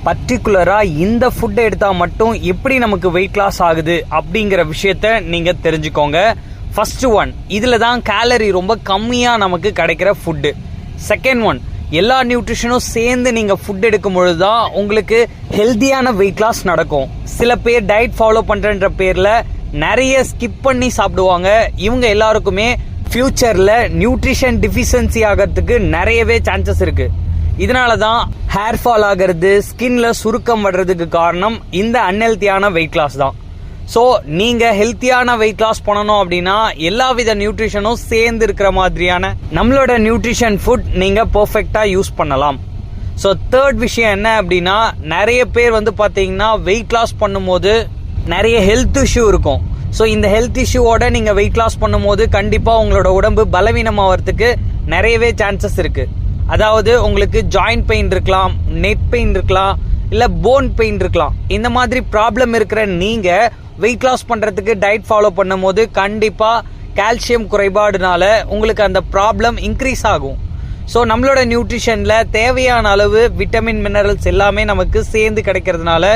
பர்டிகுலராக இந்த ஃபுட்டை எடுத்தால் மட்டும் எப்படி நமக்கு வெயிட் லாஸ் ஆகுது அப்படிங்கிற விஷயத்த நீங்கள் தெரிஞ்சுக்கோங்க. ஃபர்ஸ்ட் ஒன், இதில் தான் கேலரி ரொம்ப கம்மியாக நமக்கு கிடைக்கிற ஃபுட்டு. செகண்ட் ஒன், எல்லா நியூட்ரிஷனும் சேர்ந்து நீங்கள் ஃபுட் எடுக்கும் பொழுது தான் உங்களுக்கு ஹெல்த்தியான வெயிட் லாஸ் நடக்கும். சில பேர் டயட் ஃபாலோ பண்ணுறன்ற பேரில் நிறைய ஸ்கிப் பண்ணி சாப்பிடுவாங்க. இவங்க எல்லாருக்குமே ஃபியூச்சரில் நியூட்ரிஷன் டிஃபிஷியன்சி ஆகிறதுக்கு நிறையவே சான்சஸ் இருக்கு. இதனால தான் ஹேர் ஃபால் ஆகிறது, ஸ்கின்ல சுருக்கம் வர்றதுக்கு காரணம் இந்த அன்ஹெல்த்தியான வெயிட் லாஸ் தான். ஸோ நீங்கள் ஹெல்த்தியான வெயிட் லாஸ் பண்ணணும் அப்படின்னா எல்லா வித நியூட்ரிஷனும் சேர்ந்து இருக்கிற மாதிரியான நம்மளோட நியூட்ரிஷன் ஃபுட் நீங்கள் பர்ஃபெக்டாக யூஸ் பண்ணலாம். ஸோ தேர்ட் விஷயம் என்ன அப்படின்னா, நிறைய பேர் பார்த்தீங்கன்னா வெயிட் லாஸ் பண்ணும்போது நிறைய ஹெல்த் இஷ்யூ இருக்கும். ஸோ இந்த ஹெல்த் இஷ்யூவோட நீங்கள் வெயிட் லாஸ் பண்ணும்போது கண்டிப்பாக உங்களோட உடம்பு பலவீனமாகறதுக்கு நிறையவே சான்சஸ் இருக்கு. அதாவது உங்களுக்கு ஜாயிண்ட் பெயின் இருக்கலாம், நெக் பெயின் இருக்கலாம், இல்லை போன் பெயின் இருக்கலாம். இந்த மாதிரி ப்ராப்ளம் இருக்கிற நீங்கள் வெயிட் லாஸ் பண்ணுறதுக்கு டயட் ஃபாலோ பண்ணும்போது கண்டிப்பாக கால்சியம் குறைபாடுனால உங்களுக்கு அந்த ப்ராப்ளம் இன்க்ரீஸ் ஆகும். ஸோ நம்மளோட நியூட்ரிஷனில் தேவையான அளவு விட்டமின் மினரல்ஸ் எல்லாமே நமக்கு சேர்ந்து கிடைக்கிறதுனால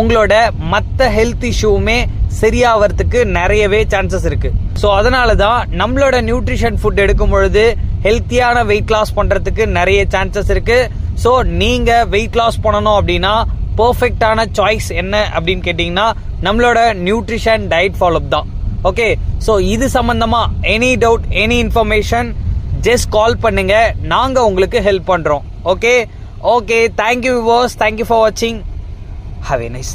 உங்களோட மற்ற ஹெல்த் இஷ்யூவுமே சரியாகிறதுக்கு நிறையவே சான்சஸ் இருக்கு. ஸோ அதனால தான் நம்மளோட நியூட்ரிஷன் ஃபுட் எடுக்கும் பொழுது ஹெல்த்தியான வெயிட் லாஸ் பண்ணுறதுக்கு நிறைய சான்சஸ் இருக்கு. ஸோ நீங்கள் வெயிட் லாஸ் பண்ணணும் அப்படின்னா பர்ஃபெக்டான சாய்ஸ் என்ன அப்படின்னு கேட்டிங்கன்னா நம்மளோட நியூட்ரிஷன் டயட் ஃபாலோஅப் தான். ஓகே, ஸோ இது சம்பந்தமா any doubt, any information just call பண்ணுங்க, நாங்கள் உங்களுக்கு ஹெல்ப் பண்ணுறோம். Okay, thank you viewers, thank you for வாட்சிங். Have a nice